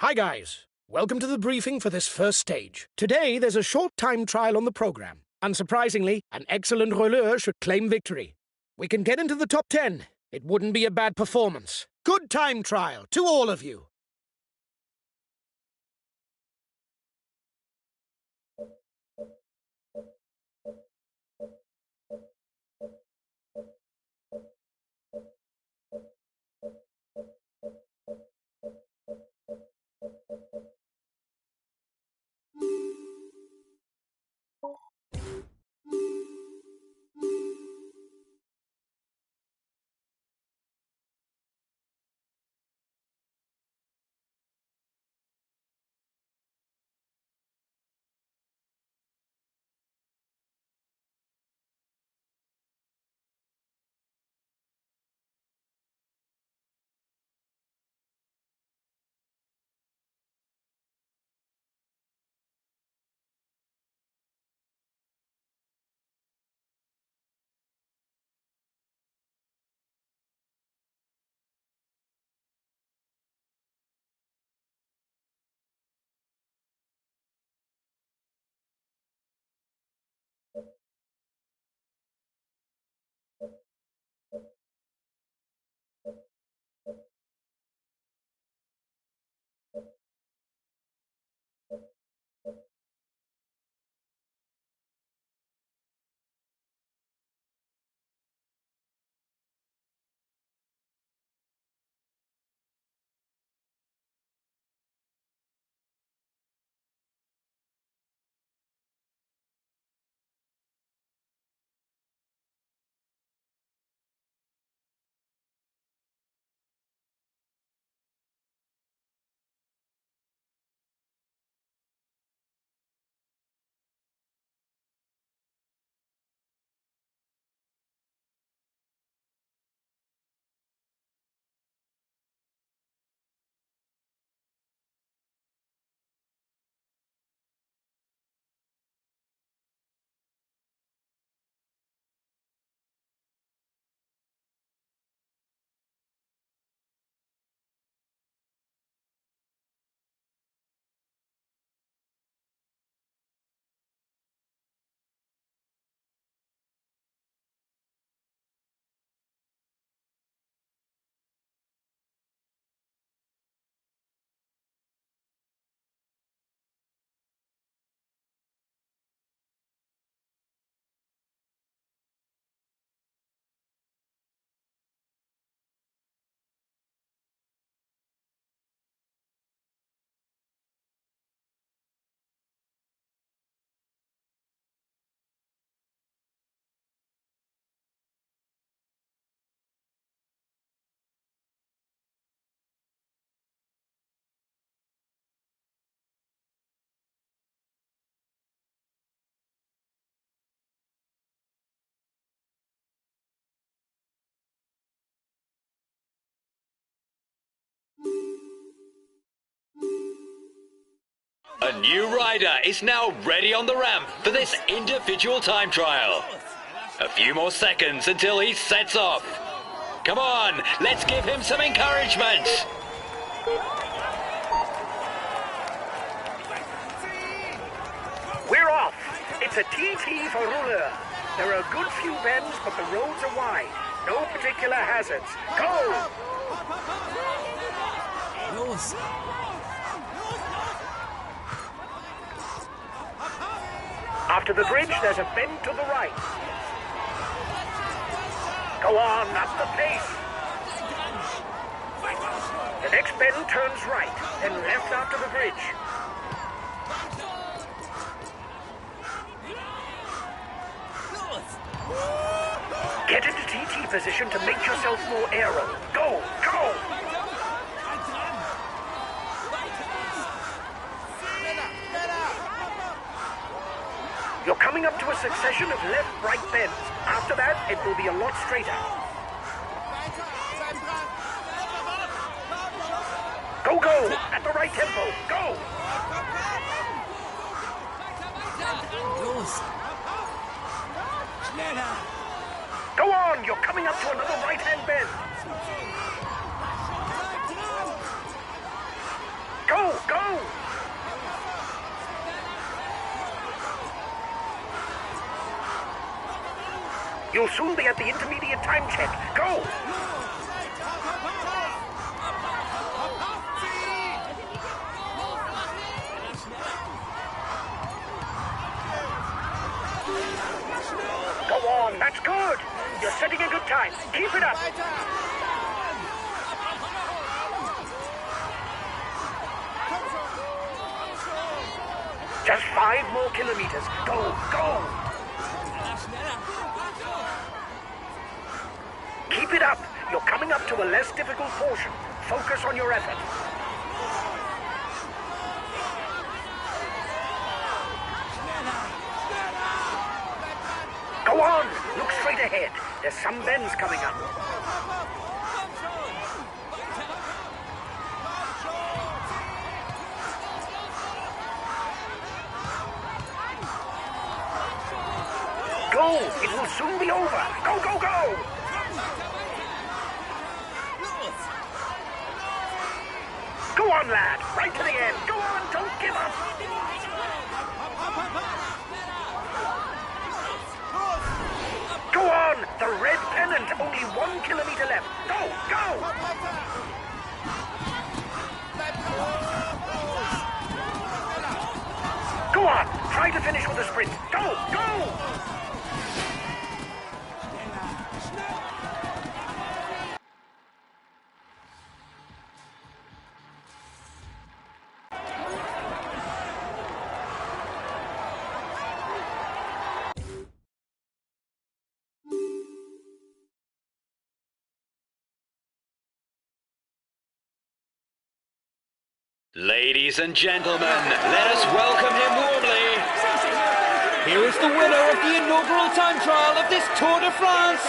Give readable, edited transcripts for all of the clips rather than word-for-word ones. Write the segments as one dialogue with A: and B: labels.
A: Hi guys, welcome to the briefing for this first stage. Today there's a short time trial on the program. Unsurprisingly, an excellent rouleur should claim victory. We can get into the top 10. It wouldn't be a bad performance. Good time trial to all of you.
B: A new rider is now ready on the ramp for this individual time trial. A few more seconds until he sets off. Come on, let's give him some encouragement.
C: We're off. It's a TT for rouleur. There are a good few bends, but the roads are wide. No particular hazards. Go!
D: Los!
C: After the bridge, there's a bend to the right. Go on, up the pace. The next bend turns right, then left after the bridge. Get into TT position to make yourself more aero. Go, go! You're coming up to a succession of left-right bends. After that, it will be a lot straighter. Go, go! At the right tempo. Go!
D: Los! Schneller!
C: Go on! You're coming up to another right-hand bend. Go! You'll soon be at the intermediate time check. Go! Go on, that's good. You're setting a good time. Keep it up. Just 5 more kilometers. Go, go! Keep it up. You're coming up to a less difficult portion. Focus on your effort. Go on! Look straight ahead. There's some bends coming up. Go! It will soon be over. Go, go, go! Go on, lad. Right to the end. Go on, don't give up. Go on! The red pennant. Only 1 kilometer left. Go, go! Go on! Try to finish with a sprint. Go, go!
B: Ladies and gentlemen, let us welcome him warmly.
E: Here is the winner of the inaugural time trial of this Tour de France.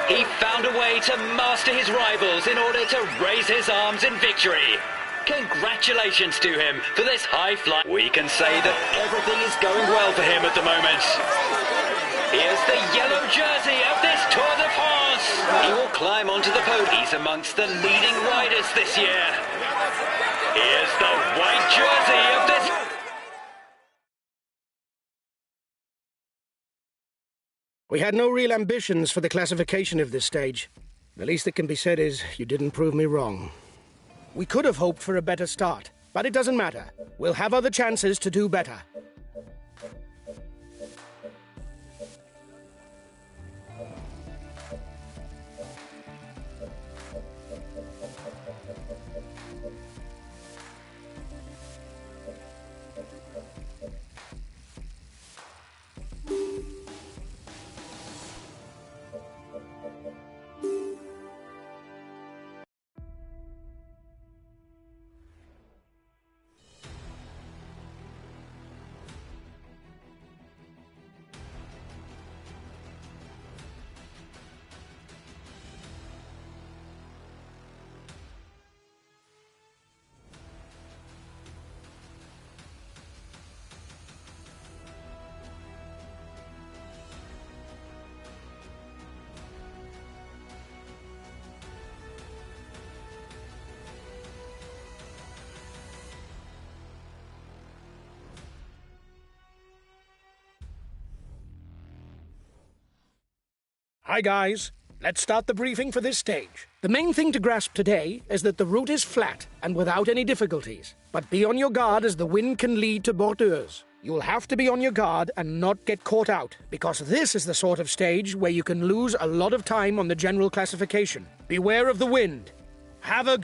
B: He found a way to master his rivals in order to raise his arms in victory. Congratulations to him for this high flight. We can say that everything is going well for him at the moment. Here's the yellow jersey of this Tour de France. He will climb onto the podium. He's amongst the leading riders this year. Here's the white jersey of this...
A: We had no real ambitions for the classification of this stage. The least that can be said is you didn't prove me wrong. We could have hoped for a better start, but it doesn't matter. We'll have other chances to do better. Hi guys, let's start the briefing for this stage. The main thing to grasp today is that the route is flat and without any difficulties. But be on your guard as the wind can lead to bordures. You'll have to be on your guard and not get caught out, because this is the sort of stage where you can lose a lot of time on the general classification. Beware of the wind. Have a...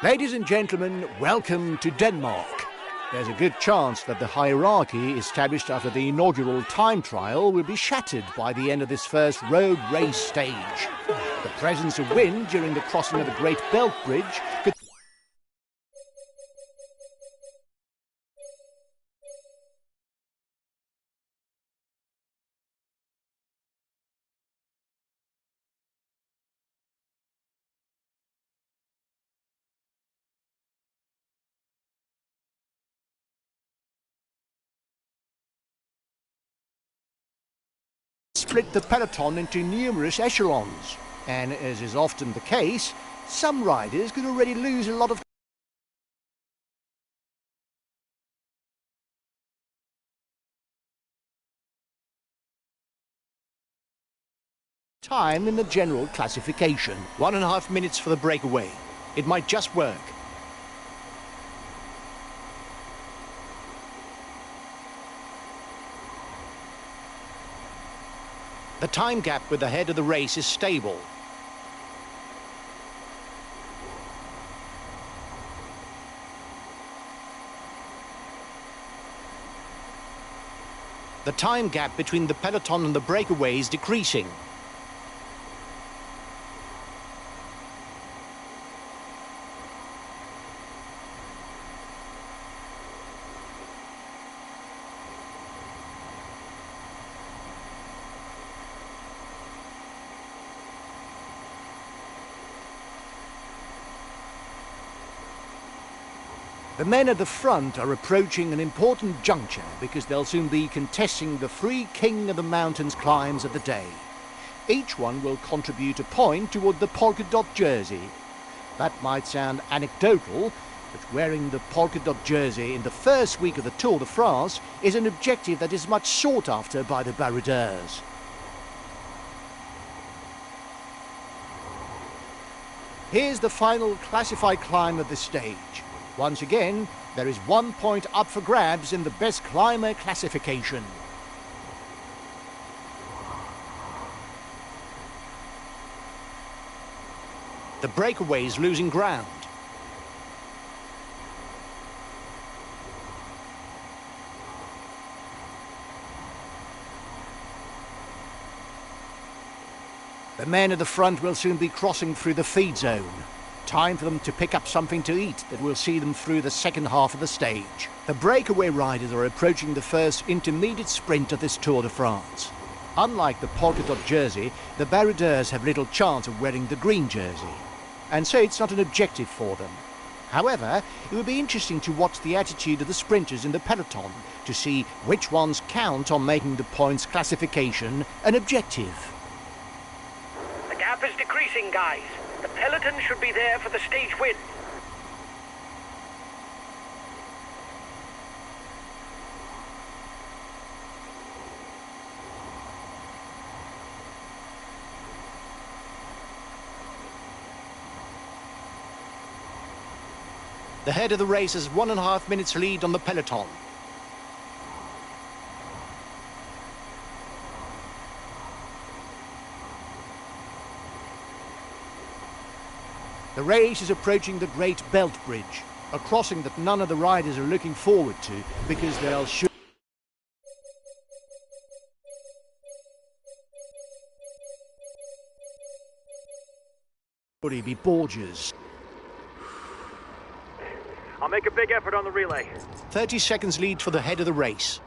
F: Ladies and gentlemen, welcome to Denmark. There's a good chance that the hierarchy established after the inaugural time trial will be shattered by the end of this first road race stage. The presence of wind during the crossing of the Great Belt Bridge could split the peloton into numerous echelons, and as is often the case, some riders could already lose a lot of time in the general classification. 1.5 minutes for the breakaway. It might just work. The time gap with the head of the race is stable. The time gap between the peloton and the breakaway is decreasing. The men at the front are approaching an important juncture because they'll soon be contesting the three King of the Mountains climbs of the day. Each one will contribute a point toward the polka dot jersey. That might sound anecdotal, but wearing the polka dot jersey in the first week of the Tour de France is an objective that is much sought after by the baroudeurs. Here's the final classified climb of the stage. Once again, there is 1 point up for grabs in the best climber classification. The breakaway is losing ground. The men at the front will soon be crossing through the feed zone. Time for them to pick up something to eat that will see them through the second half of the stage. The breakaway riders are approaching the first intermediate sprint of this Tour de France. Unlike the polka dot jersey, the baroudeurs have little chance of wearing the green jersey, and so it's not an objective for them. However, it would be interesting to watch the attitude of the sprinters in the peloton to see which ones count on making the points classification an objective.
C: The gap is decreasing, guys. The peloton should be there for the stage win.
F: The head of the race has 1.5 minutes lead on the peloton. The race is approaching the Great Belt Bridge, a crossing that none of the riders are looking forward to because they'll surely be Borgias.
C: I'll make a big effort on the relay.
F: 30 seconds lead for the head of the race.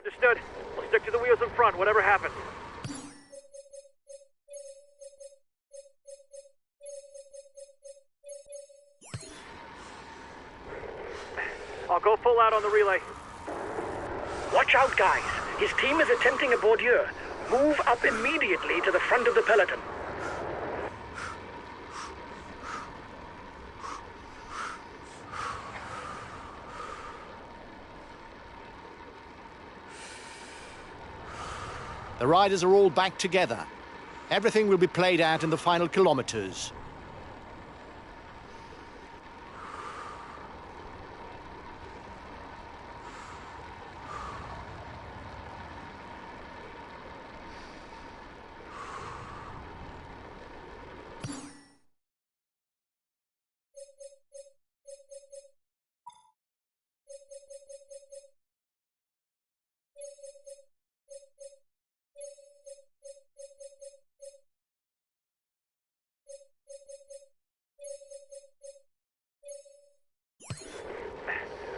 C: Understood. We'll stick to the wheels in front, whatever happens. I'll go full out on the relay. Watch out, guys. His team is attempting a bordure. Move up immediately to the front of the peloton.
F: The riders are all back together. Everything will be played out in the final kilometres.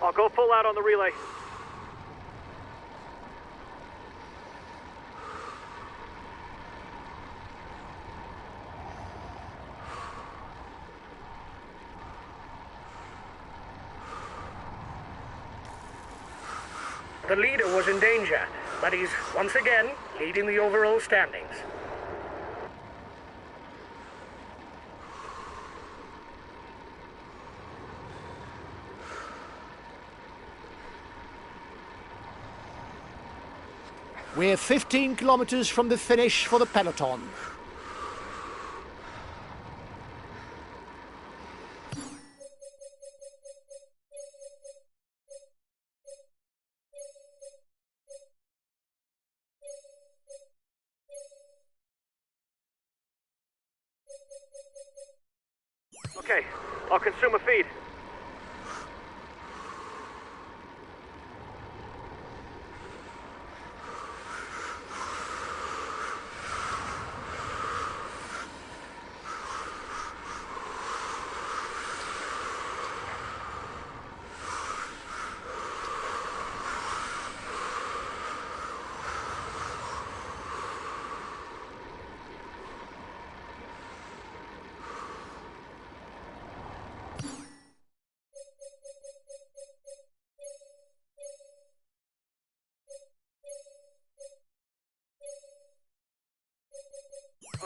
C: I'll go full out on the relay. The leader was in danger, but he's once again leading the overall standings.
F: We're 15 kilometres from the finish for the peloton.
C: Okay, I'll consume a feed.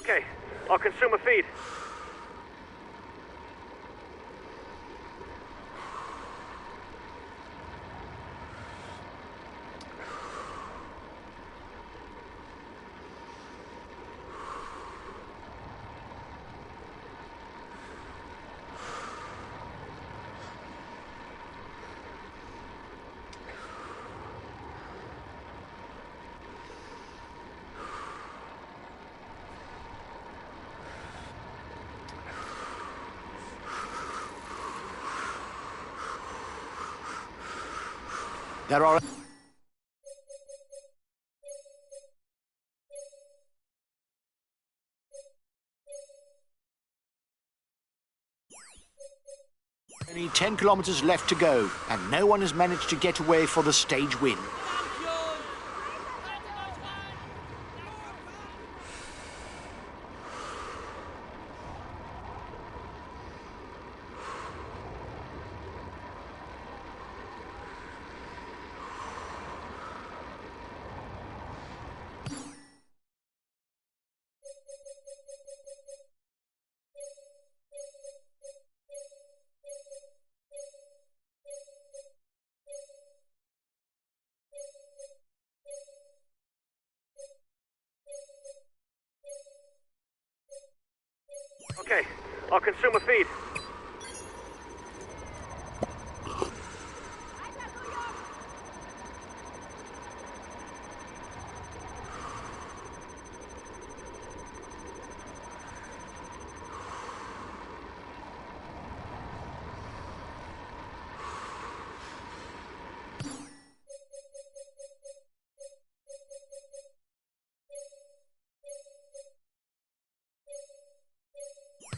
C: Okay, I'll consume a feed.
F: There are... only 10 kilometres left to go, and no one has managed to get away for the stage win.
C: Okay, I'll consume a feed.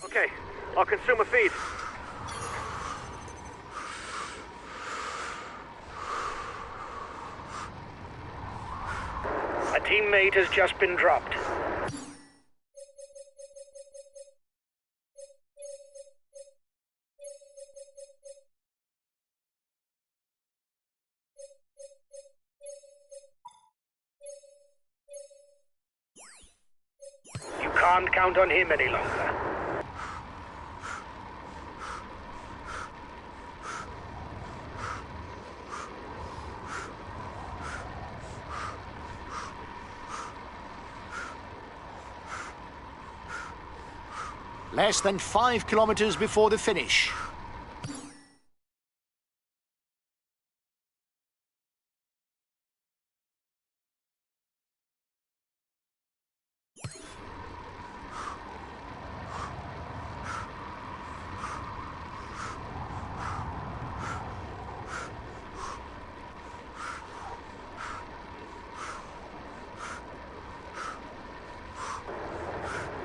C: Okay, I'll consume a feed.
A: A teammate has just been dropped. You can't count on him any longer.
F: Less than 5 kilometers before the finish.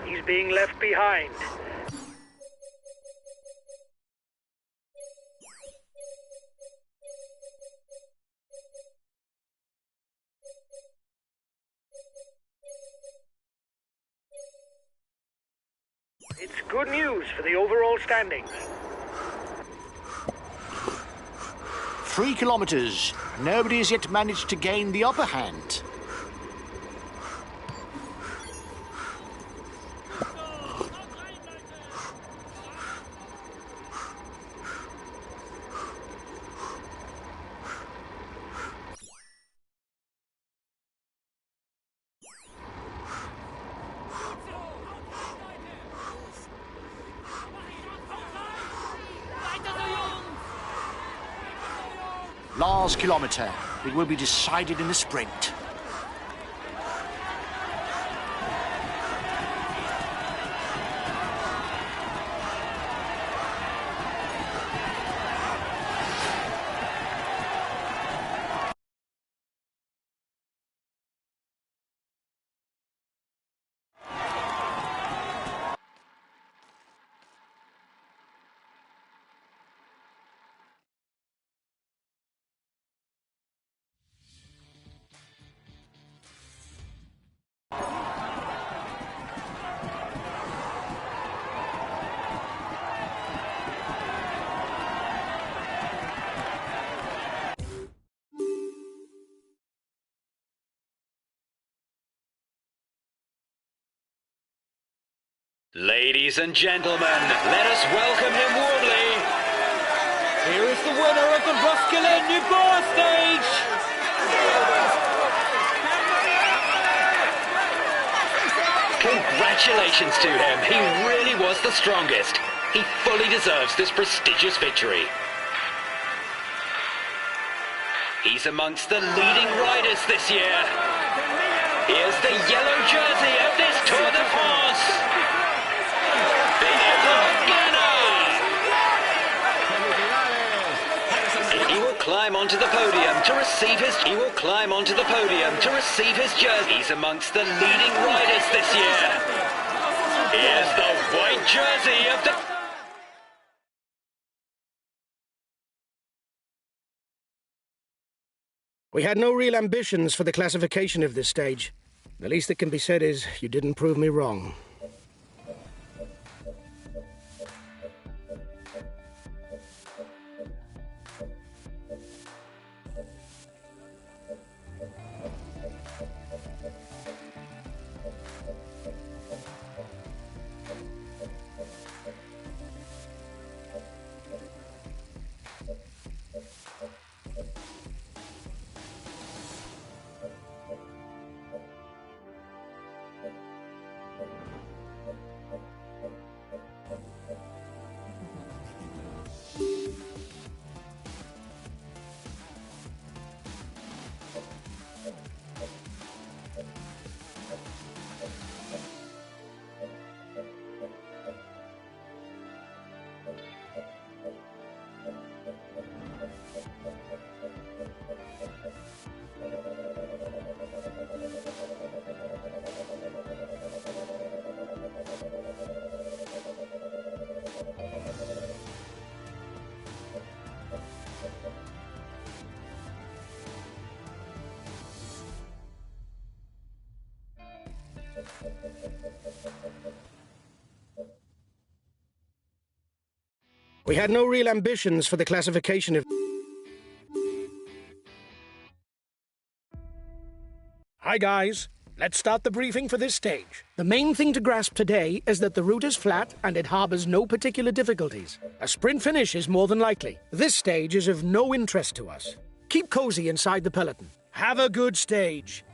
C: He's being left behind. It's good news for the overall standings.
F: 3 kilometers. Nobody has yet managed to gain the upper hand. Last kilometre. It will be decided in the sprint.
B: Ladies and gentlemen, let us welcome him warmly.
E: Here is the winner of the Roskilde-Nivel stage.
B: Congratulations to him. He really was the strongest. He fully deserves this prestigious victory. He's amongst the leading riders this year. Here's the yellow jersey of this Tour de France. He will climb onto the podium to receive his jersey. He's amongst the leading riders this year. Here's the white jersey of the...
A: We had no real ambitions for the classification of this stage. The least that can be said is you didn't prove me wrong. We had no real ambitions for the classification of... Hi guys, let's start the briefing for this stage. The main thing to grasp today is that the route is flat and it harbours no particular difficulties. A sprint finish is more than likely. This stage is of no interest to us. Keep cozy inside the peloton. Have a good stage.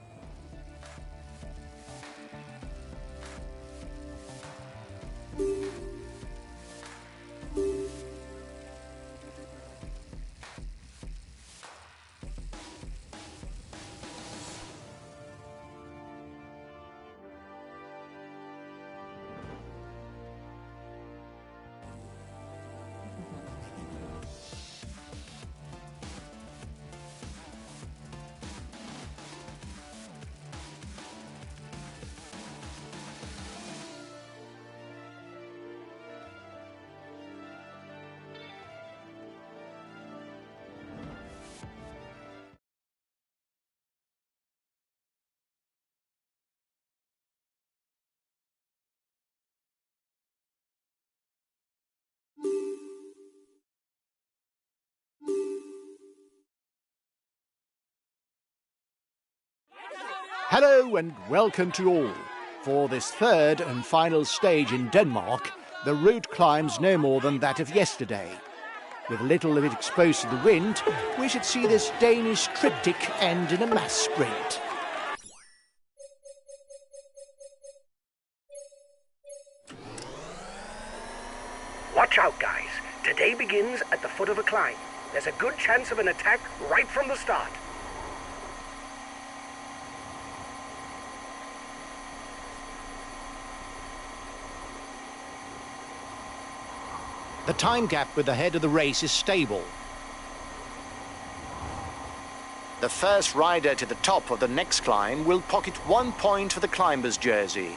F: Hello and welcome to all. For this third and final stage in Denmark, the route climbs no more than that of yesterday. With a little of it exposed to the wind, we should see this Danish triptych end in a mass sprint.
C: Watch out, guys. Today begins at the foot of a climb. There's a good chance of an attack right from the start.
F: The time gap with the head of the race is stable. The first rider to the top of the next climb will pocket 1 point for the climber's jersey.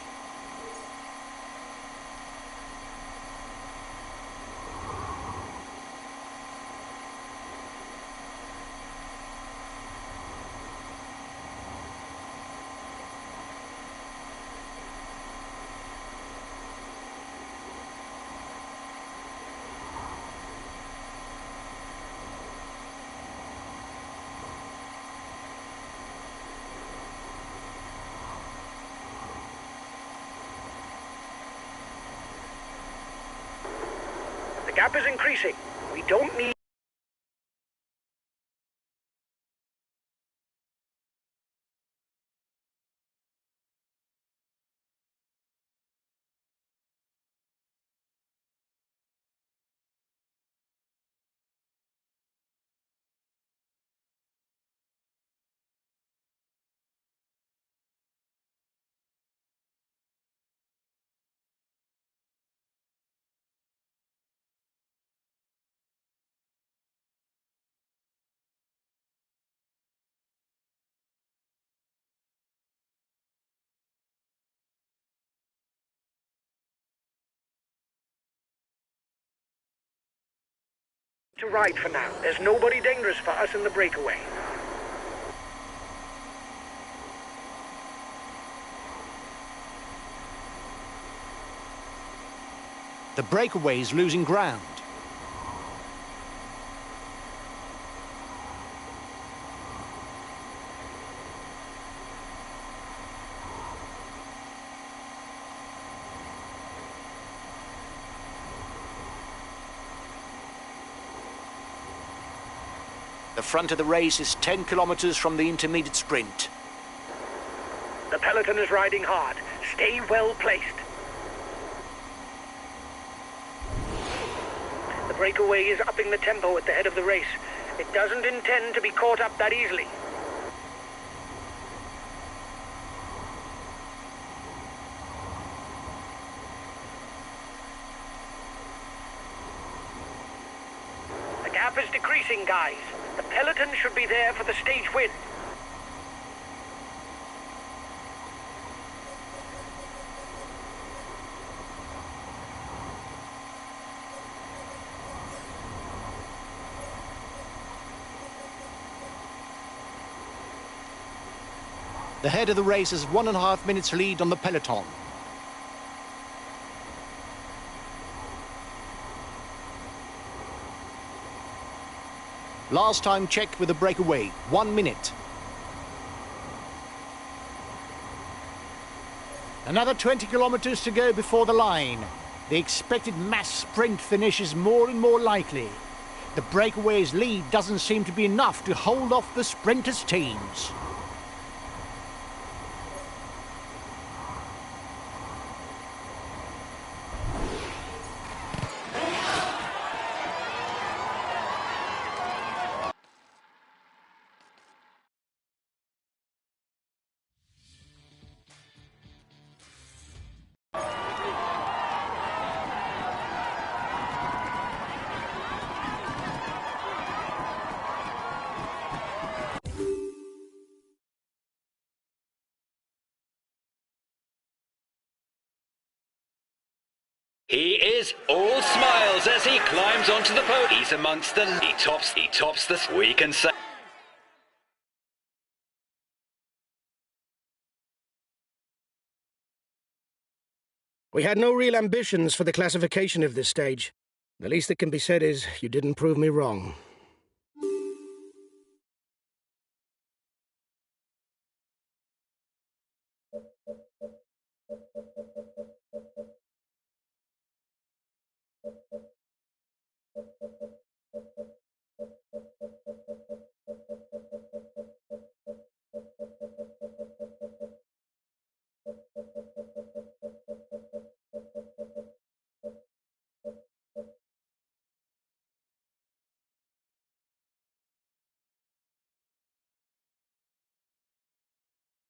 C: The gap is increasing. We don't need... to ride for now. There's nobody dangerous for us in the breakaway.
F: The breakaway is losing ground. The front of the race is 10 kilometers from the intermediate sprint.
C: The peloton is riding hard. Stay well placed. The breakaway is upping the tempo at the head of the race. It doesn't intend to be caught up that easily. The gap is decreasing, guys. The peloton should be there for the stage win.
F: The head of the race has 1.5 minutes lead on the peloton. Last time checked with the breakaway, 1 minute. Another 20 kilometers to go before the line. The expected mass sprint finish is more and more likely. The breakaway's lead doesn't seem to be enough to hold off the sprinters' teams.
B: He is all smiles as he climbs onto the podium. He's amongst the... He tops the... We can say...
A: We had no real ambitions for the classification of this stage. The least that can be said is you didn't prove me wrong.